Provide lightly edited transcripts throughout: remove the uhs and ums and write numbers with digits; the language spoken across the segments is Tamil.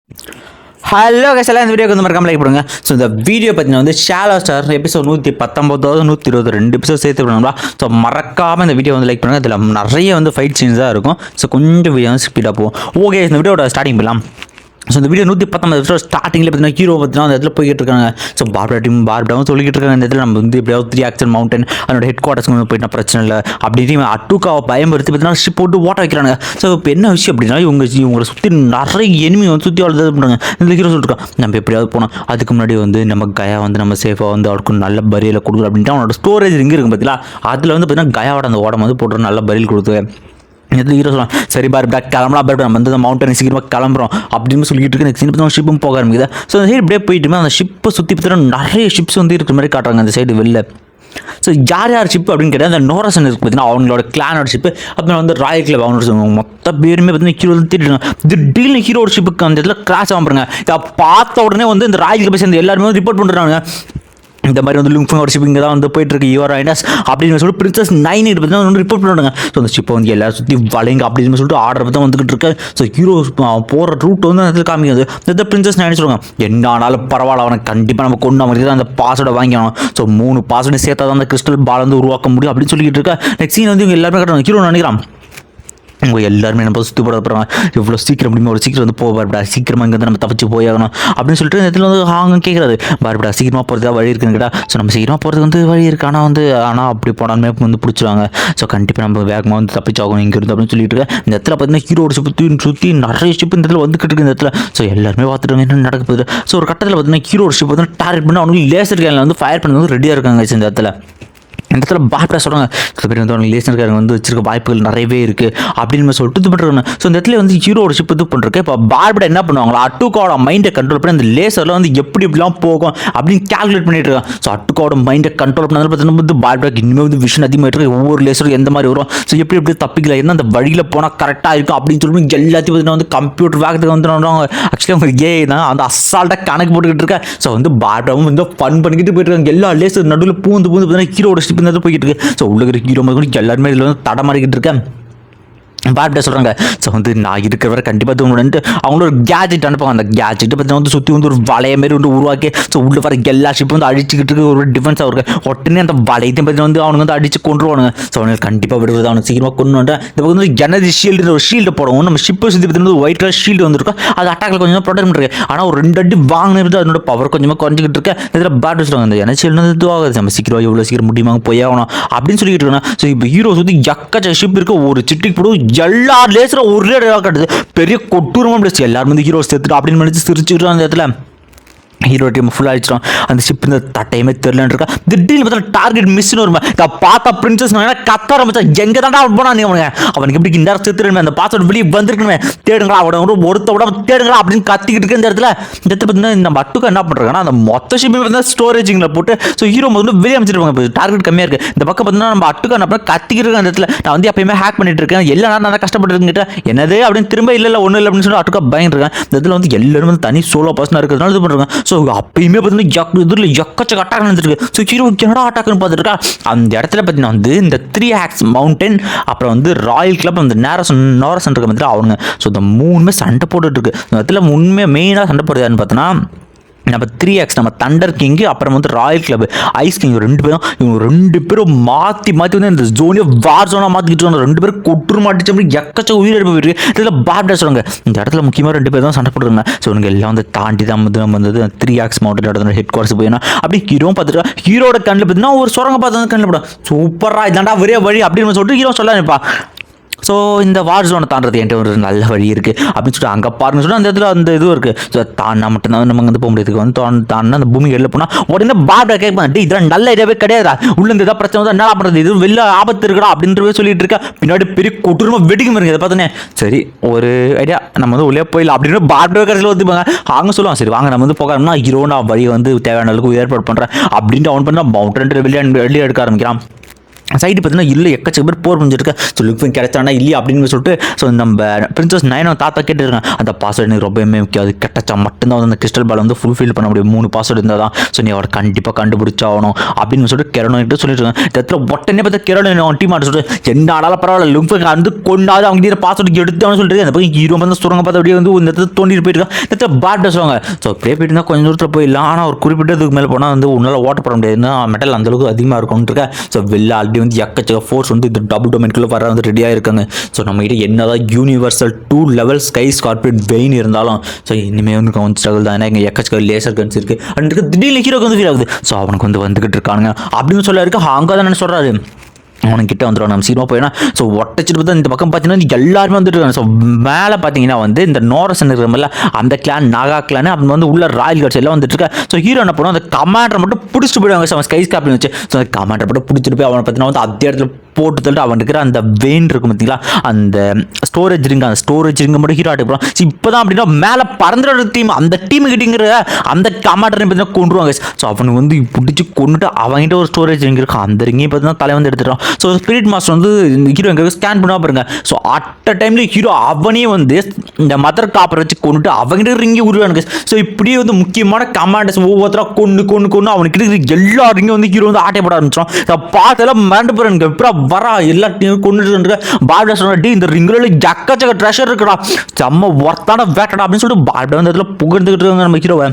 ஹலோ கைஸ், எல்லாம் இந்த வீடியோக்கு வந்து மறக்காம லைக் பண்ணுங்க. ஸோ இந்த வீடியோ பார்த்தீங்கன்னா வந்து ஷாலோ ஸ்டார் எபிசோட் 119 122 எபிசோட் சேர்த்து பண்ணணும்னா ஸோ மறக்காமல் இந்த வீடியோ வந்து லைக் பண்ணுங்கள். இதில் நிறைய வந்து ஃபைட் சீன்ஸ் தான் இருக்கும். ஸோ கொஞ்சம் வீடியோ வந்து ஸ்பீடாக போகும். ஓகே, இந்த வீடியோட ஸ்டார்டிங் பண்ணலாம். ஸோ இந்த வீடியோ 119 ஸ்டார்டிங்கில் பார்த்தீங்கன்னா ஹீரோ பார்த்தீங்கன்னா அந்த இடத்துல போய்கிட்டு இருக்காங்க. ஸோ பார்படாவும் சொல்லிக்கிட்டு இருக்காங்க. இந்த இடத்துல நம்ம வந்து எப்படியாவது 3 ஆக்சன் மவுண்டன் அதோட ஹெட் குவார்ட்டர்ஸ்க்கு வந்து போயிட்டா பிரச்சனை இல்லை அப்படின்னு அட்டுக்காவை பயன்படுத்தி பார்த்தீங்கன்னா ஷிப் போட்டு ஓட்ட வைக்கிறாங்க. ஸோ இப்போ என்ன விஷயம் அப்படின்னா இவங்களை சுற்றி நிறைய எனிமி வந்து சுற்றி அவ்வளோ பண்ணுறாங்க. இந்த ஹீரோ சொல்லிருக்கான், நம்ம எப்படியாவது போனோம், அதுக்கு முன்னாடி வந்து நம்ம கயா வந்து நம்ம சேஃபாக வந்து அவருக்கு நல்ல பரியலை கொடுக்குறோம் அப்படின்ட்டு அவனோட ஸ்டோரேஜ் எங்கே இருக்குது பார்த்தீங்களா, அதில் வந்து பார்த்தீங்கன்னா கயாவோட அந்த ஓடம் வந்து போட்டு நல்ல பரியல் கொடுத்து ஹீரோ சொல்லலாம். சரி பாருடா கிளம்பலாம், பாரு நம்ம வந்து மவுண்டன் சீக்கிரமாக கிளம்புறோம் அப்படின்னு சொல்லிட்டு இருக்கு. நெக்ஸ்ட் பார்த்தா ஷிப்பும் போக ஆரம்பிக்குது. ஸோ அந்த சைடு இப்படியே போயிட்டுமே அந்த ஷிப்பை சுற்றி பார்த்தீங்கன்னா நிறைய ஷிப்ஸ் வந்து இருக்கிற மாதிரி காட்டுறாங்க அந்த சைடு வெளில. ஸோ யார் ஷிப் அப்படின்னு கேட்டால் அந்த நோரசன் இருக்குது பார்த்தீங்கன்னா அவங்களோட கிளானோட ஷிப்பு. அப்புறம் வந்து ராயல் கிளப் அவனோட மொத்த பேருமே பார்த்தீங்கன்னா ஹீரோ வந்து திட்டுறாங்க. திடீர்னு ஹீரோட ஷிப்புக்கு அந்த இடத்துல கிராஷ் ஆகாம இதை பார்த்த உடனே வந்து இந்த ராயல் கிளப் சேர்ந்து எல்லாருமே வந்து ரிப்போர்ட் பண்ணுறாங்க. இந்த மாதிரி வந்து லுங்ஃபங்கோட ஷிப் இங்கே தான் வந்து போயிட்டு இருக்கு யுவர் ஐனஸ் அப்படின்னு சொல்லிட்டு பிரின்சஸ் 9 பார்த்தீங்கன்னா வந்து ரிப்போர்ட் பண்ணுறாங்க. ஸோ அந்த ஷிப்பை வந்து எல்லாரும் சுற்றி வளைங்க அப்படின்னு சொல்லிட்டு ஆர்டர் தான் வந்துகிட்டு இருக்கு. ஸோ ஹீரோ போகிற ரூட் வந்து அந்த காமிக்குது. இந்த பிரின்சஸ் 9 சொல்லுவாங்க, என்ன ஆனாலும் பரவாயில்ல, அவனை கண்டிப்பாக நம்ம கொண்டு அவங்களுக்கு அந்த பாஸ்வேர்டை வாங்கிக்கணும். ஸோ 3 பாஸ்வேர்டு சேர்த்தா தான் அந்த கிறிஸ்டல் பால் வந்து உருவாக்க முடியும் அப்படின்னு சொல்லிட்டு இருக்கா. நெக்ஸ்ட் சீன் வந்து இவங்க எல்லாருமே கட்டுறாங்க. ஹீரோ நினைக்கிறான் உங்கள் எல்லாருமே நம்ம சுற்றி போட போகிறாங்க, இவ்வளோ சீக்கிரம் முடியுமா, ஒரு சீக்கிரம் வந்து போவார்டா, சீக்கிரமாக இங்கே வந்து நம்ம தப்பிச்சு போயாகணும் அப்படின்னு சொல்லிட்டு இந்த இடத்துல வந்து அவங்க கேட்குறாரு. பாருடா சீக்கிரமாக போகிறதா வழி இருக்குன்னு கேட்டா. ஸோ நம்ம சீக்கிரமாக போகிறது வந்து வழி இருக்குது, ஆனால் அப்படி போனாலுமே வந்து பிடிச்சிருவாங்க. ஸோ கண்டிப்பாக நம்ம வேகமாக வந்து தப்பிச்சாகணும் இங்கேருந்து அப்படின்னு சொல்லிட்டு இருக்கேன். இந்த இடத்துல பார்த்தீங்கன்னா ஹீரோட ஷிப் சுற்றி நிறைய ஷிப் இந்த இடத்துல வந்துக்கிட்டு இருக்கு இந்த இடத்துல. ஸோ எல்லாருமே பார்த்துட்டு என்ன நடக்க போகுது. ஸோ ஒரு கட்டத்தில் பார்த்தீங்கன்னா ஹீரோட ஷிப் வந்து டார்கெட் பண்ணி அவனுக்கு லேசர் கேனில் வந்து ஃபயர் பண்ணி வந்து ரெடியாக இருக்காங்க இந்த இடத்துல. இந்த இடத்துல பார்படா சொல்கிறாங்க, சில பேர் வந்து அவங்க லேசர்காரங்க வந்து வச்சிருக்க வாய்ப்புகள் நிறையவே இருக்குது அப்படின்னு சொல்லிட்டு இது பண்ணுறாங்க. ஸோ இந்த இடத்துல வந்து ஹீரோட ஷிப் இது பண்ணுறக்கு இப்போ பார்படா என்ன பண்ணுவாங்களா, அட்டுக்காவோட மைண்டை கண்ட்ரோல் பண்ணி அந்த லேசரில் வந்து எப்படி எப்படிலாம் போகும் அப்படின்னு கேல்குலேட் பண்ணிட்டு இருக்காங்க. ஸோ அட்டுக்காவோட மைண்டை கண்ட்ரோல் பண்ணாலும் பார்த்தீங்கன்னா வந்து பார்படாக்கு இன்னுமே வந்து விஷன் அதிகமாக இருக்குது. ஒவ்வொரு லேசரும் எந்த மாதிரி வரும், ஸோ எப்படி தப்பிக்கலாம், என்ன அந்த வழியில் போனால் கரெக்டாக இருக்கும் அப்படின்னு சொல்லிட்டு எல்லாத்தையும் பார்த்தீங்கன்னா வந்து கம்ப்யூட்டர் வேகத்துக்கு வந்து ஆக்சுவலி அவங்க தான் அந்த அசால்ட்டாக கணக்கு போட்டுக்கிட்டு இருக்கேன். ஸோ வந்து பார்படாவும் வந்து ஃபன் பண்ணிக்கிட்டு போயிட்டு இருக்காங்க. எல்லா லேசர் நடுவில் பூந்து பார்த்தீங்கன்னா ஹீரோட ஷிப் போய்கிட்டு இருக்கு. ஸோ உள்ள ஹீரோ எல்லாருமே இதில் வந்து தடமாறிக்கிட்டு இருக்கேன். பார்படா சொல்கிறாங்க, ஸோ வந்து நான் இருக்கிற வரை கண்டிப்பாக தூங்கணுன்ட்டு அவங்களோட ஒரு கேஜெட் அனுப்புவாங்க. அந்த கேஜெட்டை பார்த்தீங்கன்னா வந்து சுற்றி வந்து ஒரு வளைய மாரி வந்து உருவாக்கி ஸோ உள்ள வர எல்லா ஷிப்பும் வந்து அடிச்சுக்கிட்டு இருக்கு. ஒரு டிஃபென்ஸாக இருக்கு. உடனே அந்த வளையத்தையும் பார்த்தீங்கன்னா வந்து அவனுக்கு வந்து அடிச்சு கொண்டுருவானுங்க. ஸோ அவனுக்கு கண்டிப்பாக விடுவது, அவனுக்கு சீக்கிரமாக கொண்டு வந்துட்டேன். இந்த பக்கம் வந்து எனர்ஜி ஷீல்டு ஒரு ஷீல்டு போடுவோம். நம்ம ஷிப்பை சுற்றி பார்த்தீங்கன்னா ஒயிட் கலர் ஷீல்டு வந்துருக்கும். அது அட்டாக்கில் கொஞ்சமாக ப்ரொடெக்ட் பண்ணிருக்கு. ஆனால் ஒரு 2 அடி வாங்கினது அதனோட பவர் கொஞ்சமாக குறைஞ்சிக்கிட்டு இருக்கு. இதில் பார்படா சொல்லுவாங்க, அந்த எனர்ஜி ஷீல்டு வந்து இதுவாகுது, நம்ம சீக்கிரம் எவ்வளோ சீக்கிரம் முடியுமா போய் ஆகணும் அப்படின்னு சொல்லிட்டு இருக்கணும். ஸோ இப்போ ஹீரோ சுற்றி எக்கச்ச ஷிப் இருக்கு. ஒரு சிட்டிக்கு போடும் எல்லா ஒரே கட்டுது, பெரிய கொட்டூரமா பிடிச்சி எல்லாரும் வந்து ஹீரோ சேர்த்துட்டு அப்படின்னு நினைச்சு சிரிச்சுக்கிட்டு அந்த இடத்துல ஹீரோ டீம் ஃபுல்லாக அடிச்சிடும். அந்த ஷிப் இந்த தட்டையுமே தெரியலன்னு இருக்கா. திடீர்னு பார்த்தா டார்கெட் மிஸ்னு வருமா. பார்த்தா பிரின்சஸ் கத்த ஆரம்பிச்சா, எங்கே தாண்டா போனா நீ அவனுக்கு எப்படி இந்த சேர்த்துருமே, அந்த பாஸ்வேர்டு வெளியே வந்திருக்கணுமே, தேடுங்களா அவனோட ஒருத்த விட தேடுங்களா அப்படின்னு கத்திக்கிட்டு இருக்கு. இந்த இடத்துல பார்த்தீங்கன்னா நம்ம அட்டுக்கு என்ன பண்ணுறாங்கன்னா அந்த மொத்த ஷிப்பை வந்து ஸ்டோரேஜிங்கில் போட்டு ஸோ ஹீரோ வந்து வெளியே அமைச்சிருப்பாங்க. டார்கெட் கம்மியாக இருக்குது. இந்த பக்கம் பார்த்தீங்கன்னா நம்ம அட்டுக்கு என்ன பண்ண கத்திக்கிட்டு இருக்கேன். அந்த இடத்துல நான் வந்து எப்பயுமே ஹேக் பண்ணிட்டு இருக்கேன், எல்லா நேரம் நான் கஷ்டப்பட்டு என்னது அப்படின்னு திரும்ப இல்லை ஒன்றும் இல்லை அப்படின்னு சொல்லி அட்டுக்கா பயன் இருக்கேன். இந்த இடத்துல வந்து எல்லாரும் வந்து தனி சோலோ பர்சனாக இருக்கிறதுனால இது பண்ணுறாங்க. ஸோ அப்பயுமே பார்த்தீங்கன்னா இதில் எக்கச்சக்க அட்டாக் நடந்துருக்கு. ஸோ ஹீரோ என்னடா அட்டாக்னு பார்த்துருக்கா. அந்த இடத்துல பார்த்தீங்கன்னா வந்து இந்த 3 ஆக்ஸ் மவுண்டன் அப்புறம் வந்து ராயல் கிளப் அந்த நோரசன் இருக்க மாதிரி அவங்க ஸோ இந்த 3மே சண்டை போட்டுட்டு இருக்கு. இந்த இடத்துல உண்மையாக மெயினாக சண்டை போடுறதுன்னு பார்த்தோன்னா நம்ம 3X நம்ம தண்டர் கிங்கு அப்புறம் வந்து ராயல் கிளப் ஐஸ் கிங் இவங்க ரெண்டு பேரும் மாற்றி வந்து இந்த ஜோனியை வார் ஜோனாக மாற்றிக்கிட்டு 2 பேரும் கொட்டுரு மாட்டிச்சு எக்கச்ச உயிரிழப்பு போயிருக்கு. இதில் பார்படா சொல்லுவாங்க, இந்த இடத்துல முக்கியமாக 2 பேர் தான் சண்டை போட்டுருங்க. ஸோ இவங்க எல்லாம் வந்து தாண்டி தான் வந்து நம்ம வந்து 3X மவுண்டன் ஹெட் குவார்ட்டர்ஸ் போயிடணும். அப்படி ஹீரோ பார்த்துட்டு ஹீரோட கண்ணில் பார்த்தீங்கன்னா ஒரு சுரங்க பார்த்து வந்து கண்ணில் போடும். சூப்பராக இதாண்டா ஒரே வழி அப்படின்னு சொல்லிட்டு ஹீரோ சொல்ல நினைப்பா. ஸோ இந்த வார் ஜோனை தாண்டது என்கிட்ட ஒரு நல்ல வழி இருக்குது அப்படின்னு சொல்லிட்டு அங்கே பாருன்னு சொல்லிட்டு அந்த இடத்துல அந்த இதுவும் இருக்குது. ஸோ தாண்டா மட்டும்தான் நம்ம வந்து போக முடியாது. வந்து தாண்டா அந்த பூமி வெளில போனால் உடனே பார்படா கேட்பான், இதெல்லாம் நல்ல இதே கிடையாதா, உள்ள இருந்து ஏதாவது பிரச்சனை வந்து என்ன பண்ணுறது, இது வெளில ஆபத்து இருக்குடா அப்படின்றவே சொல்லிட்டு இருக்கா. பின்னாடி பெரிய கொடூரமாக வெடிக்கும் இருக்குது. இதை பார்த்தோன்னே சரி ஒரு ஐடியா நம்ம வந்து உள்ளே போயிடலாம் அப்படின்னு பார்படா கடைசியில் வந்துப்பாங்க. அவங்க சொல்லுவாங்க, சரி வாங்க நம்ம வந்து போகணும்னா ஹீரோ நான் வழியை வந்து தேவையான அளவுக்கு ஏற்பாடு பண்ணுறேன் அப்படின்ட்டு அவன் பண்ணால் மவுண்டன் வெளியே எடுக்க ஆரம்பிக்கிறான். சைடு பார்த்தீங்கன்னா இல்லை எக்கச்சக்க பேர் போர் புரிஞ்சிருக்க. ஸோ லுக்வின் கிடைச்சானா இல்லையா அப்படின்னு சொல்லிட்டு ஸோ நம்ம பிரின்சஸ் நைனோ தாத்தா கேட்டுருக்காங்க. அந்த பாஸ்வேர்டு எனக்கு ரொம்பவே முக்கியம், அது கெட்டச்சா மட்டும்தான் வந்து அந்த கிறிஸ்டல் பால் வந்து ஃபுல்ஃபில் பண்ண முடியும். 3 பாஸ்வேர்டு இருந்தால் தான். ஸோ நீ அவரை கண்டிப்பாக கண்டுபிடிச்சாகணும் அப்படின்னு சொல்லிட்டு கெரோனிட்டு சொல்லிட்டுருக்காங்க. இந்த இடத்துல உடனே பார்த்தா கெரோனின் அவன் டீம் ஆட்டு சொல்லிட்டு என்ன ஆனாலும் பரவாயில்ல லுக்வின் வந்து கொண்டாது அவங்க கிட்ட பாஸ்வேர்டு எடுத்தான்னு சொல்லிட்டு அந்த பக்கம் ஹீரோ வந்து சுரங்க பார்த்து அப்படியே வந்து இந்த இடத்துல தோண்டிட்டு போயிருக்காங்க. இந்த இடத்துல பேட் சொல்லுவாங்க. ஸோ அப்படியே போயிட்டு இருந்தால் கொஞ்சம் தூரத்தில் போயிடலாம். ஆனால் ஒரு குறிப்பிட்டதுக்கு மேலே போனால் வந்து உன்னால் ஓட்ட போட முடியாதுன்னா மெட்டல் அந்தளவுக்கு அதிகமாக இருக்கும்னு இருக்கா. ஸோ வெளில ஆல்ரெடி வந்து எக்கச்சக்க ஃபோர்ஸ் வந்து இந்த டபுள் டொமைன்குள்ளே வர வந்து ரெடியாக இருக்காங்க. ஸோ நம்ம கிட்ட என்னதான் யூனிவர்சல் 2 லெவல் ஸ்கை ஸ்கார்பியன் வெயின் இருந்தாலும் ஸோ இனிமேல் வந்து கொஞ்சம் ஸ்ட்ரகிள் தான். ஏன்னா இங்கே எக்கச்சக்க லேசர் கன்ஸ் இருக்குது. அண்ட் திடீர்னு ஹீரோக்கு வந்து ஃபீல் ஆகுது. ஸோ அவனுக்கு வந்து வந்துகிட்டு இருக்கானுங்க அப்படின்னு சொல்ல இருக்கு. அங்கே தான் என்ன சொல்கிறாரு, அவனுக்கிட்ட வந்துடும் நம்ம சீக்கிரமாக போயினா. ஸோ ஒட்டச்சிட்டு பார்த்தா இந்த பக்கம் பார்த்தீங்கன்னா எல்லாருமே வந்துட்டு இருக்காங்க. ஸோ மேலே பார்த்தீங்கன்னா வந்து இந்த நோரசன் இருக்கிற மாதிரில அந்த கிளான் நாகா கிளான் அப்படி வந்து உள்ள ராயல் கார்ட்ஸ் எல்லாம் வந்துட்டு இருக்கா. ஸோ ஹீரோ என்ன பண்ணுவோம், அந்த கமாண்டரை மட்டும் பிடிச்சிட்டு போயிடுவாங்க. ஸோ அவன் ஸ்கை ஸ்கார்பியன் வச்சு ஸோ அந்த கமாண்டரை மட்டும் பிடிச்சிட்டு போய் அவனை பார்த்தீங்கன்னா வந்து அதே இடத்துல போட்டு தள்ளிட்டு அவன் இருக்கிற அந்த வெயின் இருக்கும் பார்த்தீங்களா, அந்த ஸ்டோரேஜ் ரிங், அந்த ஸ்டோரேஜ் ரிங்கை மட்டும் ஹீரோ ஆட்டுப்போம். ஸோ இப்போ தான் அப்படின்னா மேலே பறந்துற டீம் அந்த டீம் கிட்டங்கிற அந்த கமாண்டரை பார்த்தீங்கன்னா கொண்டுருவாங்க. ஸோ அவனுக்கு வந்து பிடிச்சி கொண்டுட்டு அவங்ககிட்ட ஒரு ஸ்டோரேஜ் ரிங் இருக்கும். அந்த ரிங்கையும் பார்த்தீங்கன்னா தலை வந்து எடுத்துட்டான். ஸோ ஸ்பிரிட் மாஸ்டர் வந்து ஹீரோ எங்கே ஸ்கேன் பண்ணா பாருங்க. ஸோ அட் அ டைம்ல ஹீரோ அவனே வந்து இந்த மதர் காப்பரை வச்சு கொண்டுட்டு அவங்ககிட்ட ரிங்கி உருவானுங்க. ஸோ இப்படியே வந்து முக்கியமான கமாண்டர்ஸ் ஒவ்வொருத்தராக கொண்டு அவனுக்கு எல்லா ரிங்கும் வந்து ஹீரோ வந்து ஆட்டைப்பட ஆரம்பிச்சிடும். பார்த்தெல்லாம் மறந்து போறானுங்க. எப்பறம் வரா எல்லாத்தையும் கொண்டு பாப்டா சொன்னா இந்த ரிங்குல எக்கச்சக்க ட்ரெஷர் இருக்குடா, செம்ம ஒர்த்தான வேட்டடா அப்படின்னு சொல்லிட்டு பாப்டா வந்து அதில் புகழ்ந்துக்கிட்டு இருக்காங்க நம்ம ஹீரோவை.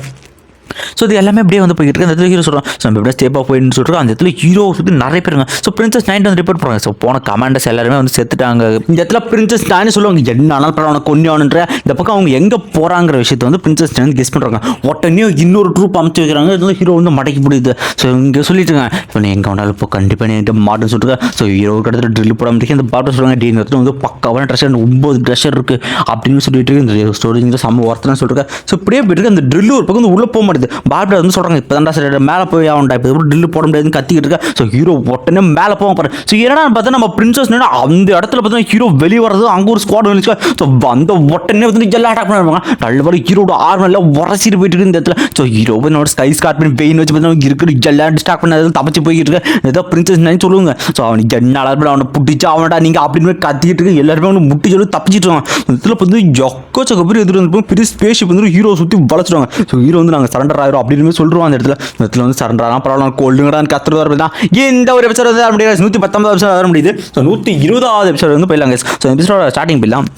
ஸோ இது எல்லாமே அப்படியே வந்து போய்கிட்டு இருக்கு. அந்த இடத்துல ஹீரோ சொல்கிறோம். ஸோ நம்ம எப்படியா ஸ்டேப்பாக போயின்னு சொல்கிறோம். அந்த இடத்துல ஹீரோ சுற்றி நிறைய பேருங்க. ஸோ பிரின்சஸ் நைன் வந்து ரிப்போர்ட் பண்ணுறாங்க. ஸோ போன கமாண்டர்ஸ் எல்லாருமே வந்து செத்துட்டாங்க. இந்த இடத்துல பிரின்சஸ் நைன் சொல்லுவாங்க என்ன ஆனாலும் பரவாயில்ல கொன்னியானுன்ற இந்த பக்கம் அவங்க எங்கே போகிறாங்கிற விஷயத்தை வந்து பிரின்சஸ் நைன் கெஸ் பண்ணுறாங்க. உடனே இன்னொரு ட்ரூப் அமைச்சு வைக்கிறாங்க. இதில் ஹீரோ வந்து மடக்கி முடியுது. ஸோ இங்கே சொல்லிட்டுருங்க இப்போ நீ எங்கே வேணாலும் இப்போ கண்டிப்பாக நீ மாட்டுன்னு சொல்லிட்டு ஸோ ஹீரோ இடத்துல ட்ரில் போட முடியும். அந்த பாட்டு சொல்லுவாங்க டி இந்த இடத்துல வந்து பக்காவான ட்ரெஷர் 9 ட்ரெஷர் இருக்குது அப்படின்னு சொல்லிட்டு இந்த ஸ்டோரேஜ் செம்ம ஒர்த்தன்னு சொல்லிட்டு. ஸோ இப்படியே போயிட்டு அந்த ட்ரில் ஒரு பக்கம் வந்து உள்ளே போக மாட்டேது. பாப்டா வந்து சொல்கிறாங்க இப்போ தான் சரி மேலே போய் ஆகண்டா இப்போ ட்ரில் போட முடியாதுன்னு கத்திக்கிட்டு இருக்கா. ஸோ ஹீரோ உடனே மேலே போக பாரு. ஸோ என்னடா பார்த்தா நம்ம பிரின்சஸ் அந்த இடத்துல பார்த்தீங்கன்னா ஹீரோ வெளியே வர்றது அங்கே ஒரு ஸ்குவாட் வந்துச்சு. ஸோ அந்த உடனே வந்து எல்லாம் அட்டாக் பண்ணுவாங்க. நல்ல ஹீரோட ஆர்வம் எல்லாம் உரசிட்டு போயிட்டு இருக்கு இந்த இடத்துல. ஸோ ஹீரோ என்னோட ஸ்கை ஸ்கார்பியன் பெயின் வச்சு பார்த்தீங்கன்னா இருக்கிற எல்லாம் டிஸ்டாக் பண்ண தப்பிச்சு போய்கிட்டு இருக்கு. ஏதோ பிரின்சஸ் நைன் சொல்லுவாங்க. ஸோ அவனுக்கு என்ன அவனை பிடிச்சா அவனடா நீங்கள் அப்படின்னு கத்திக்கிட்டு இருக்கு. எல்லாருமே அவனை முட்டி சொல்லி தப்பிச்சிட்டு இருக்காங்க. இதில் வந்து எக்கச்சக்க பேர் எதிர்த்து வந்து பெரிய ஸ்பேஸ்ஷிப் வந்து ஹீரோ சுற்றி வளச்சிடுவாங்க. ஸோ ஹீரோ வந்து நாங்கள் சரண்டர் ஆயிரும் அப்படின்னு சொல்லுவோம். அந்த இடத்துல வந்து சரண்டர் ஆகலாம் பரவாயில்ல கோல்டுங்கடான்னு கத்துறது வர தான் இந்த ஒரு எபிசோட் வந்து வர முடியாது. 119 எபிசோட் வர முடியுது. ஸோ 120வது எபிசோட் வந்து போயிடலாங்க. ஸோ எபிசோட ஸ்டார்டிங் போயிடலாம்.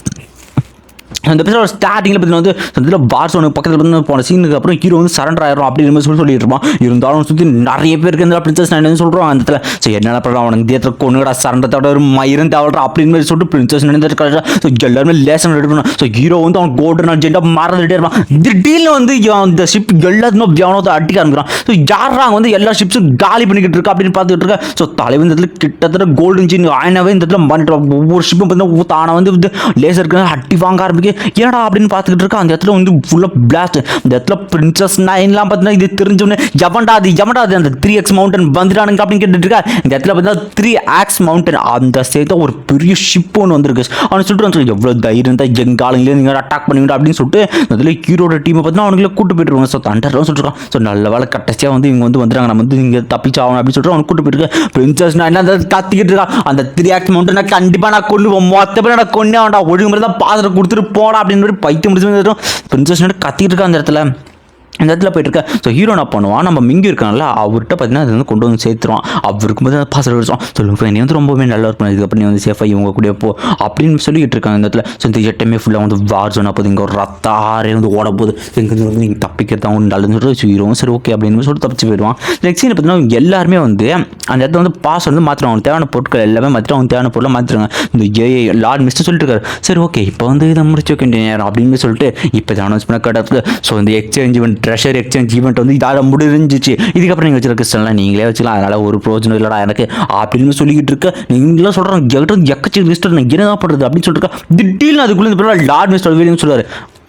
அந்த எபிசோட ஸ்டார்டிங்கில் பார்த்தீங்கன்னா வந்து இதில் பார்சோனுக்கு பக்கத்தில் வந்து போன சீனுக்கு அப்புறம் ஹீரோ வந்து சரண்டர் ஆயிரும் அப்படின்னு சொல்லிட்டு இருப்பான். இருந்தாலும் சுற்றி நிறைய பேருக்கு இந்த பிரின்சஸ் நைன் சொல்கிறோம் அந்த இடத்துல. ஸோ என்ன பண்ணலாம் அவனுக்கு தேட்டர் கொண்டுடா சரண்டர் தவிர ஒரு மயிரும் தேவைடா அப்படின்னு சொல்லிட்டு பிரின்சஸ் நைன் இருக்காரு. ஸோ எல்லாருமே லேசன் ரெடி பண்ணணும். ஸோ ஹீரோ வந்து அவன் கோல்டன் அர்ஜென்ட்டாக மறந்துட்டே இருப்பான். திடீர்னு வந்து இந்த ஷிப் எல்லாத்துமே எவனோ அடிக்க ஆரம்பிக்கிறான். ஸோ யாராங்க வந்து எல்லா ஷிப்ஸும் காலி பண்ணிக்கிட்டு இருக்கா அப்படின்னு பார்த்துட்டு இருக்கா. ஸோ தலைவன் இந்த இடத்துல கிட்டத்தட்ட கோல்டன் ஜீன் ஆயினாவே இந்த இடத்துல பண்ணிட்டு ஒவ்வொரு ஷிப்பும் பார்த்தீங்கன்னா தானே வந்து லேசருக்கு அடி வாங்க ஆரம்பிக்க என்னடா அப்படின்னு பார்த்துக்கிட்டு இருக்கா. அந்த இடத்துல வந்து ஃபுல்லாக பிளாஸ்ட். இந்த இடத்துல பிரின்சஸ் நைன்லாம் பார்த்தீங்கன்னா இது தெரிஞ்சோடனே எவன்டா அது அந்த 3x மவுண்டன் வந்துட்டானுங்க அப்படின்னு கேட்டுட்டு இருக்கா. இந்த இடத்துல பார்த்தீங்கன்னா 3x மவுண்டன் அந்த சேர்த்து ஒரு பெரிய ஷிப் ஒன்று வந்திருக்கு. அவனை சொல்லிட்டு எவ்வளோ தைரியம் தான் எங்கள் ஆளுங்களே நீங்கள் அட்டாக் பண்ணுவீங்க அப்படின்னு சொல்லிட்டு அதில் ஹீரோட டீமை பார்த்தீங்கன்னா அவனுங்களே கூட்டு போயிட்டுருவாங்க. ஸோ தண்டர்லாம் சொல்லிருக்கான். ஸோ நல்ல வேலை கட்டச்சியாக வந்து இவங்க வந்து வந்துடுறாங்க. நம்ம வந்து இங்கே தப்பிச்சாகணும் அப்படின்னு சொல்லிட்டு அவனுக்கு கூட்டு போயிருக்கு. பிரின்சஸ் நைன் அந்த கத்திக்கிட்டு இருக்கா. அந்த 3x மவுண்டன் கண்டிப்பாக நான் கொல்லுவேன் மொத்த பேர் நான் கொண்டே வேண்டாம் ஒழுங்கு தான் பாத்திரம் கொடுத்துட்டு போடா அப்படின்னு பைத்தியம் முடிச்சு பிரின்சஸ் கத்திட்டு இருக்கா அந்த இடத்துல. இந்த இடத்துல போயிட்டு இருக்கா. ஸோ ஹீரோ என்ன பண்ணுவான், நம்ம மிங்கி இருக்கான்ல அவர்கிட்ட பார்த்தீங்கன்னா அது வந்து கொண்டு வந்து சேர்த்துருவான். அவருக்கு வந்து பாசல் வச்சோம் சொல்லுங்க நீ வந்து ரொம்பவே நல்லா இருக்கும். இதுக்கப்புறம் நீ வந்து சேஃபாக இவங்க கூட போ அப்படின்னு சொல்லிட்டு இருக்காங்க இந்த இடத்துல. ஸோ இந்த எட்டமே ஃபுல்லாக வந்து வார் சொன்னால் போது இங்கே ஒரு ரத்தாரே வந்து ஓட போகுது. இங்கே வந்து நீங்கள் தப்பிக்கிறது அவங்க நல்லதுன்னு சொல்லிட்டு ஹீரோவும் சரி ஓகே அப்படின்னு சொல்லிட்டு தப்பிச்சு போயிடுவான். நெக்ஸ்ட் சீன் பார்த்தீங்கன்னா எல்லாருமே வந்து அந்த இடத்துல வந்து பாஸ் வந்து மாற்றுவாங்க. அவனுக்கு தேவையான பொருட்கள் எல்லாமே மாற்றிட்டு அவங்க தேவையான பொருளை மாற்றிடுவாங்க. இந்த ஏஐ லார்ட் மிஸ்டர் சொல்லிட்டு இருக்காரு. சரி ஓகே இப்போ வந்து இதை முடிச்சு வைக்க வேண்டிய நேரம் அப்படின்னு சொல்லிட்டு இப்போ அனௌன்ஸ் பண்ண கிடக்கு. ஸோ இந்த எக்ஸ்சேஞ்ச் இவன் ட்ரெஷர் எக்ஸ்சேஞ்ச் ஈவெண்ட் வந்து இதால் முடிஞ்சிச்சு. இதுக்கப்புறம் நீங்கள் வச்சுருக்க கிறிஸ்டல்லாம் நீங்களே வச்சுக்கலாம். அதனால் ஒரு பிரோஜனம் இல்லைடா எனக்கு அப்படின்னு சொல்லிக்கிட்டு இருக்க. நீங்களாம் சொல்கிறாங்க எக்கச்சி கிறிஸ்டல் நான் என்ன தான் பண்ணுறது அப்படின்னு சொல்லிட்டு திடீர்னு அதுக்குள்ளே இந்த பிறகு லார்ட் மிஸ்டர் வீடியோன்னு சொல்லுவார்.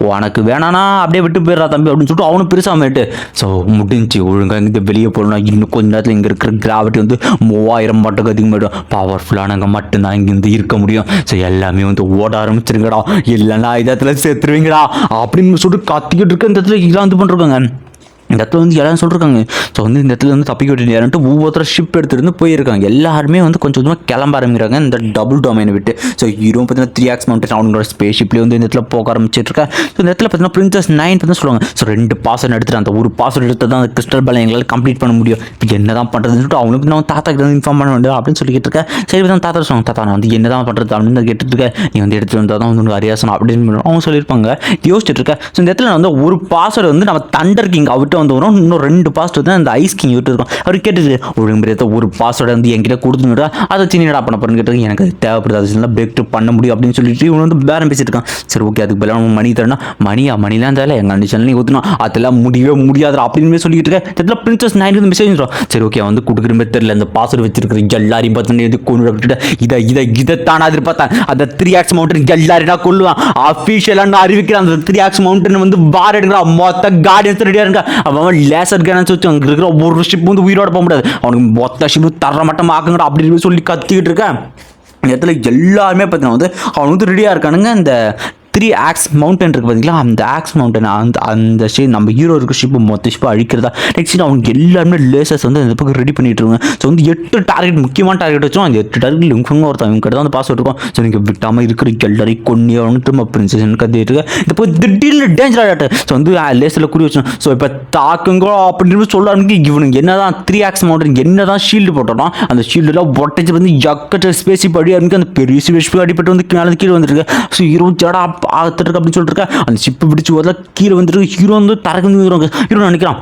உனக்கு வேணானா அப்படியே விட்டு போயிடுறா தம்பி அப்படின்னு சொல்லிட்டு அவனும் பெருசாமேட்டு. ஸோ முடிஞ்சு ஒழுங்காக இங்கே வெளியே போகணும்னா இன்னும் கொஞ்ச நேரத்தில் இங்கே இருக்கிற கிராவிட்டி வந்து 3000 மட்டுக்கு அதிகமாகிடும். பவர்ஃபுல்லானவங்க மட்டும்தான் இங்கேருந்து இருக்க முடியும். ஸோ எல்லாமே வந்து ஓட ஆரம்பிச்சிருங்கடா இல்லைன்னா இடத்துல சேர்த்துருவீங்கடா அப்படின்னு சொல்லிட்டு கத்திக்கிட்டு இருக்க. இந்த இடத்துல இதெல்லாம் வந்து பண்ணுறாங்க. இந்த இடத்துல வந்து எல்லாரும் சொல்லிருக்காங்க. ஸோ வந்து இந்த இடத்துல வந்து தப்பிக்க விட்டுட்டு ஒவ்வொருத்தர ஷிப் எடுத்துகிட்டு போயிருக்காங்க. எல்லாருமே வந்து கொஞ்சம் கொஞ்சமாக கிளம்ப ஆரம்பிக்கிறாங்க இந்த டபுள் டொமைனை விட்டு. ஸோ ஹீரோ பார்த்தீங்கன்னா 3X மவுண்டன் அவங்களோட ஸ்பேஸ் ஷிப்லேயே வந்து இந்த இடத்துல போக ஆரம்பிச்சிட்டு இருக்கேன். ஸோ இந்த இடத்துல பார்த்தீங்கன்னா பிரின்சஸ் 9 பார்த்தீங்கன்னா சொல்லுவாங்க, ஸோ 2 பாஸ்வேர்ட் எடுத்துட்டு அந்த ஒரு பாஸ்வேர்ட் எடுத்து தான் அந்த கிறிஸ்டல் பால் எங்களால் கம்ப்ளீட் பண்ண முடியும். இப்போ என்ன தான் பண்ணுறதுன்னு சொல்லிட்டு அவங்களுக்கு நான் தாத்தா கிட்ட இன்ஃபார்ம் பண்ண வேண்டும் அப்படின்னு சொல்லிட்டு இருக்கேன். சரி தான் தாத்தா சொல்லுவாங்க, தாத்தா நான் வந்து என்ன தான் பண்ணுறது அப்படின்னு கேட்டுட்டு இருக்கேன். நீ வந்து எடுத்துகிட்டு வந்தால் தான் வந்து அரியாசனம் அப்படின்னு அவங்க சொல்லியிருப்பாங்க. யோசிச்சுட்டு இருக்கேன். ஸோ இந்த இடத்துல வந்து ஒரு பாஸ்வேர்டு வந்து நம்ம தண்டர் கிங் அவர்கிட்ட வந்து வரும், இன்னும் 2 பாஸ்வேர்டு தான் அந்த ஐஸ் கிங் விட்டு இருக்கும். அவர் கேட்டுட்டு ஒரு பாஸ்வேர்டை வந்து என்கிட்ட கொடுத்துட்டா அதை சின்னடா பண்ண போறேன்னு கேட்டு எனக்கு அது தேவைப்படுது, அது பிரேக் பண்ண முடியும் அப்படின்னு சொல்லிட்டு இவன் வந்து பேரம் பேசிட்டு இருக்கான். சரி ஓகே, அதுக்கு பதிலாக மணி தரேன்னா மணிலாம் இருந்தால எங்கள் கண்டிஷன்ல நீ ஊற்றினா அதெல்லாம் முடியவே முடியாது அப்படின்னு சொல்லிட்டு இருக்கேன். பிரின்சஸ் 9 மெசேஜ் சொல்கிறோம். சரி ஓகே வந்து கொடுக்குற மாதிரி தெரியல, அந்த பாஸ்வேர்டு வச்சிருக்கிற எல்லாரையும் பார்த்து எது கொண்டு விட்டுட்டு இதைத்தானா எதிர்பார்த்தேன். அந்த 3X மவுண்டன் எல்லாரும் நான் கொள்ளுவான் அஃபீஷியலாக அறிவிக்கிறேன். அந்த 3X மவுண்டன் வந்து பார் எடுக்கிற மொத்த கார்டியன்ஸ் ரெடியாக இருக்கா. அவன் லேசர் கேனன்ஸ் வச்சு அங்கே இருக்கிற ஒரு ஷிப் வந்து உயிரோட போக முடியாது, அவனுக்கு மொத்த ஷிப் தர மட்டும் ஆக்குங்கடா அப்படின்னு சொல்லி கத்திக்கிட்டு இருக்கேன். இந்த இடத்துல எல்லாருமே பார்த்தீங்கன்னா வந்து அவன் வந்து ரெடியாக இருக்கானுங்க. இந்த 3X மவுண்டன் இருக்குது பார்த்தீங்களா, அந்த ஆக்ஸ் மவுண்டன் அந்த ஷிப் நம்ம ஹீரோ இருக்க ஷிப்பு மொத்த ஷிப்பை அழிக்கிறதா. நெக்ஸ்ட் அவனுக்கு எல்லாருமே லேசர்ஸ் வந்து அந்த பக்கம் ரெடி பண்ணிட்டு இருக்காங்க. ஸோ வந்து 8 டார்கெட் முக்கியமான டார்கெட் வச்சோம். அந்த 8 டார்கெட் இவங்க ஒருத்தன் இவங்க கிட்ட தான் அந்த பாஸ்வேர்ட் இருக்கும். ஸோ நீங்கள் விட்டாமல் இருக்கிற எல்லாரையும் கொண்டு அவனு திரும்ப பிரின்சஸ் கத்திட்டு இருக்கு. இப்போ திடீர்னு டேஞ்சர் ஆகிட்டு ஸோ வந்து லேசரில் குறி வச்சோம். ஸோ இப்போ தாக்குங்கோ அப்படின்னு சொல்ல ஆரம்பிக்கு. இவனுக்கு என்ன தான் 3X மவுண்டன் என்ன தான் ஷீல்டு போட்டோம், அந்த ஷீல்டெல்லாம் ஒட்டச்சு வந்து எக்கச்ச ஸ்பேசி படி ஆரம்பிக்கு. அந்த பெரிய ஸ்பேஸ் அடிப்பட்டு வந்து மேலே கீழே வந்துருக்கு. ஸோ 20 ஜடா ஆத்துருக்கு அப்படின்னு சொல்லிட்டு இருக்கேன். அந்த ஷிப்பு பிடிச்சி வரல கீழே வந்துட்டு ஹீரோ வந்து தரக்கு ஹீரோ நினைக்கிறான்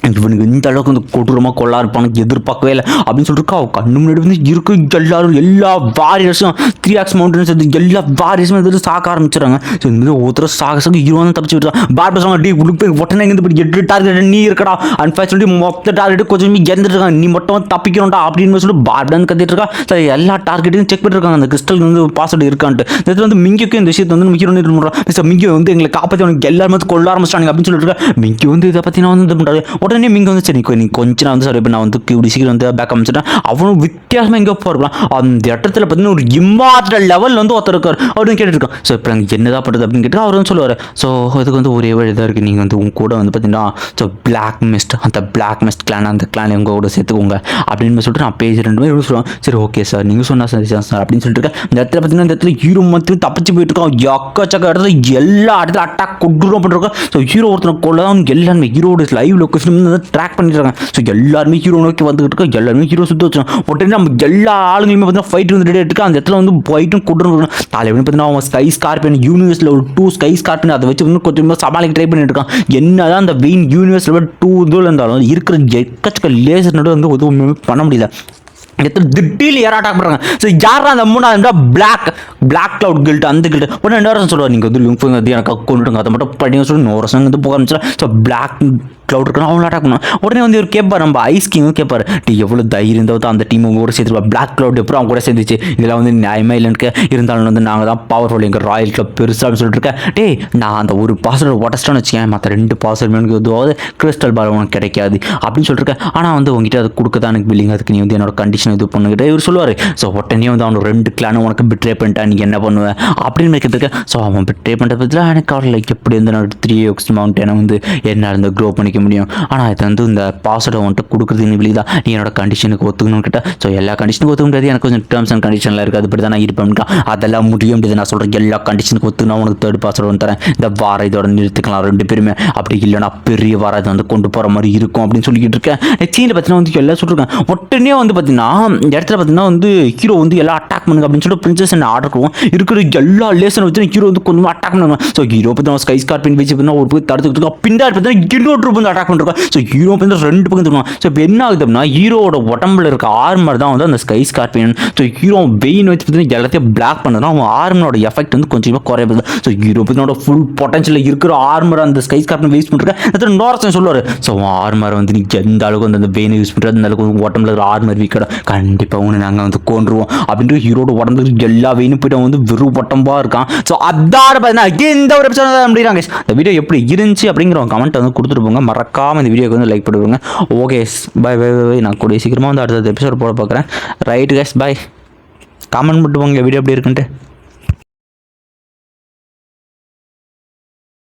இவனுக்கு இந்த அளவுக்கு வந்து கொடூரமாக கொள்ளா இருப்பானு எதிர்பார்க்கவே இல்லை அப்படின்னு சொல்லிட்டு அவன் கண்ணு முன்னாடி வந்து இருக்கு. எல்லாரும் எல்லா வாரியர்ஸும் 3X மவுண்டன்ஸ் எல்லா வாரியர்ஸும் வந்து சாக்க ஆரம்பிச்சிடறாங்க. ஸோ இந்த மாதிரி ஒருத்தர் சாக ஹீரோ வந்து தப்பிச்சு விட்டுறான். பார் பேசுவாங்க, டி உடுப்பு ஒட்டனை இருந்து 8 டார்கெட் நீ இருக்கடா அன்ஃபார்ச்சுனேட்லி மொத்த டார்கெட் கொஞ்சம் இறந்துருக்காங்க, நீ மட்டும் தப்பிக்கணும்டா அப்படின்னு சொல்லி பார் வந்து கத்திட்டு இருக்கா. சரி எல்லா டார்கெட்டையும் செக் பண்ணிருக்காங்க அந்த கிறிஸ்டல் வந்து பாஸ்வேர்டு இருக்கான்ட்டு. இதில் வந்து மிங்கிக்கும் இந்த விஷயத்தை வந்து ஹீரோ பண்ணுறான். மிங்கி வந்து எங்களை காப்பாற்றி அவனுக்கு எல்லாருமே கொள்ள ஆரம்பிச்சிட்டாங்க அப்படின்னு சொல்லிட்டு இருக்கா. மிங்கி வந்து இதை பற்றி நான் வந்து இது பண்ணுறாரு. உடனே மிங்க வந்து சரி நீ கொஞ்சம் வந்து சார் இப்போ நான் வந்து இப்படி சீக்கிரம் வந்து பேக் அமைச்சிட்டேன். அவனும் வித்தியாசமாக எங்கே போகிறான். அந்த இடத்துல பார்த்தீங்கன்னா ஒரு இம்மார்டல் லெவலில் வந்து ஒருத்தர் இருக்கார். அப்படின்னு கேட்டுருக்கான். ஸோ இப்போ எனக்கு என்னதான் பண்ணுறது அப்படின்னு கேட்டு அவர் வந்து சொல்லுவார். ஸோ அதுக்கு வந்து ஒரே வழி தான் இருக்குது, நீங்கள் வந்து உங்க கூட வந்து பார்த்தீங்கன்னா ஸோ பிளாக் மிஸ்ட் அந்த பிளாக் மிஸ்ட் கிளான் அந்த கிளான் உங்க கூட சேர்த்துக்கோங்க அப்படின்னு சொல்லிட்டு நான் பேஜ் 2 பேர் சொல்லுவாங்க. சரி ஓகே சார் நீங்கள் சொன்னால் சரி சார் அப்படின்னு சொல்லிட்டு இருக்கேன். இந்த இடத்துல பார்த்தீங்கன்னா இந்த இடத்துல ஹீரோ மட்டும் தப்பிச்சு போயிட்டு இருக்கோம். எக்கச்சக்க இடத்துல எல்லா இடத்துல அட்டாக் கொண்டுரும் பண்ணிருக்கோம். ஸோ ஹீரோ ஒருத்தனை கொள்ள எல்லாருமே ஹீரோட லைவ் லொக்கேஷன் ட்ராக் பண்ணிடுறாங்க. ஸோ எல்லாருமே ஹீரோ நோக்கி வந்துட்டு இருக்கோம். எல்லாருமே ஹீரோ சுற்றி வச்சோம். உடனே நம்ம எல்லா ஆளுங்களுமே பார்த்தீங்கன்னா ஃபைட் வந்து ரெடி ஆகிட்டு அந்த இடத்துல வந்து ஃபைட்டும் கொண்டு தலைவனு பார்த்தீங்கன்னா அவன் ஸ்கை ஸ்கார்பியன் யூனிவர்ஸில் ஒரு 2 ஸ்கை ஸ்கார்பியன் அதை வச்சு வந்து கொஞ்சம் சமாளிக்க ட்ரை பண்ணிட்டு இருக்கான். என்னதான் அந்த வெயின் யூனிவர்ஸ் லெவல் 2 இதில் இருந்தாலும் இருக்கிற எக்கச்சக்க லேசர் நடு வந்து எதுவும் பண்ண முடியல. திடீர்னு யாரும் அட்டாக் பண்ணுறாங்க. ஸோ யாரா அந்த 3வது பிளாக் கிளவுட் கில்ட் அந்த கில்ட் உடனே 2 வருஷம் சொல்லுவார், நீங்கள் வந்து லிங்க் வந்து எனக்கு கொண்டுட்டுங்க அதை மட்டும் படிங்க சொல்லி 1 வருஷம் வந்து போக ஆரம்பிச்சிடலாம். ஸோ பிளாக் கிளவுட் இருக்கணும் அவங்கள அட்டாக் பண்ணுவோம். உடனே வந்து ஒரு கேட்பார், நம்ம ஐஸ் கிங் கேட்பார், டி எவ்வளோ தைரியம் இருந்தால் அந்த டீம் கூட சேர்த்துருவா, பிளாக் கிளவுட் எப்போ அவங்க கூட சேர்ந்துச்சு, இதெல்லாம் வந்து நியாயமாக இல்லைன்னு இருந்தாலும் வந்து நாங்கள் தான் பவர்ஃபுல் எங்கள் ராயல் கிளப் பெருசாக சொல்லிட்டு இருக்கேன். டே நான் அந்த ஒரு பாஸ்வேர்டு உடச்சிட்டோன்னு வச்சுக்கேன், மற்ற 2 பாஸ்வேர்டு எனக்கு எதுவாவது கிறிஸ்டல் பால் உனக்கு கிடைக்காது அப்படின்னு சொல்லிட்டுருக்கேன். ஆனால் வந்து உங்ககிட்ட அது கொடுக்க தான் எனக்கு பில்லிங், அதுக்கு நீ வந்து என்னோட கண்டிஷன் இது பண்ணுகிட்ட இவர் சொல்லுவார். ஸோ உடனே வந்து அவனோட 2 கிளானும் உனக்கு பிட்ரே பண்ணிட்டா நீ என்ன பண்ணுவேன் அப்படின்னு நினைக்கிறதுக்கு. ஸோ அவன் பிட்ரே பண்ணுற பற்றில எனக்கு அவர் லைக் எப்படி வந்து என்னோட 3X மவுண்டனை வந்து என்னால் வந்து க்ரோ பண்ணிக்க முடியும். ஆனால் இது வந்து இந்த பாஸ்வேர்டை வந்துட்டு கொடுக்குறது வெளியே தான் நீ என்னோட கண்டிஷனுக்கு ஒத்துக்கணும்னு கிட்ட. ஸோ எல்லா கண்டிஷனுக்கு ஒத்துக்க முடியாது, எனக்கு கொஞ்சம் டேர்ம்ஸ் அண்ட் கண்டிஷனில் இருக்குது, அதுபடி தான் நான் இருப்பேன். அதெல்லாம் முடிய முடியாது, நான் சொல்கிறேன் எல்லா கண்டிஷனுக்கு ஒத்துக்கணும், உனக்கு 3rd பாஸ்வேர்டு வந்து தரேன், இந்த வாரம் இதோட நிறுத்திக்கலாம் 2 பேருமே, அப்படி இல்லைனா பெரிய வாரம் இதை வந்து கொண்டு போகிற மாதிரி இருக்கும் அப்படின்னு சொல்லிக்கிட்டு இருக்கேன். சீனில் பார்த்தீங்கன்னா வந்து எல்லாம் சொல்லிருக்கேன். உடனே வந்து பார்த்தீங்கன்னா இந்த இடத்துல பார்த்தீங்கன்னா வந்து ஹீரோ வந்து எல்லாம் அட்டாக் பண்ணுங்க அப்படின்னு சொல்லிட்டு பிரின்சஸ் என்ன ஆர்டர் பண்ணுவோம். இருக்கிற எல்லா லேசனை வச்சு ஹீரோ வந்து கொஞ்சம் அட்டாக் பண்ணுவாங்க. ஸோ ஹீரோ பார்த்தீங்கன்னா ஸ்கை ஸ்கார்பியன் வச்சு பார்த்தீங்கன்னா ஒரு போய் தடுத்துக்கிட்டு இருக்கோம். பின்னாடி பார்த்தீங்கன்னா இன்னொரு வந்து அட்டாக் பண்ணுறோம். ஸோ ஹீரோ வந்து 2 பக்கம் தருவான். ஸோ இப்போ என்ன ஆகுது அப்படின்னா ஹீரோட உடம்புல இருக்க ஆர்மர் தான் வந்து அந்த ஸ்கை ஸ்கார்பியன். ஸோ ஹீரோ வெயின் வச்சு பார்த்தீங்கன்னா எல்லாத்தையும் பிளாக் பண்ணதான் அவன் ஆர்மரோட எஃபெக்ட் வந்து கொஞ்சமாக குறையுது. ஸோ ஹீரோ பார்த்தீங்கன்னா ஃபுல் பொட்டன்ஷியல் இருக்கிற ஆர்மர் அந்த ஸ்கை ஸ்கார்பியன் வேஸ்ட் பண்ணுறேன் நோரசன் சொல்லுவார். ஸோ ஆர்மர் வந்து நீ எந்த அளவுக்கு வந்து அந்த வெயினை யூஸ் பண்ணுறது அந்த அளவுக்கு உடம்புல இருக்கிற ஆர்மர் வீக்கடா கண்டிப்பாக ஒன்று நாங்கள் வந்து கொண்டுருவோம் அப்படின்ட்டு ஹீரோட உடம்புல எல்லா வெயினும் போய்ட்டு வந்து வெறும் உடம்பாக இருக்கான். ஸோ அதான் பார்த்தீங்கன்னா இந்த ஒரு எபிசோட் அப்படிங்கிறாங்க. இந்த வீடியோ எப்படி இருந்துச்சு அப்படிங்கிற கமெண்ட் வந்து கொடுத்துட்டு போங்க. மறக்காமல் இந்த வீடியோக்கு வந்து லைக் பண்ணிவிடுங்க. Okay bye bye bye. நான் கூடிய சீக்கிரமாக வந்து அடுத்த எபிசோட் போட பார்க்குறேன். Right guys bye. கமெண்ட் மட்டும் போங்க வீடியோ எப்படி இருக்குன்ட்டு.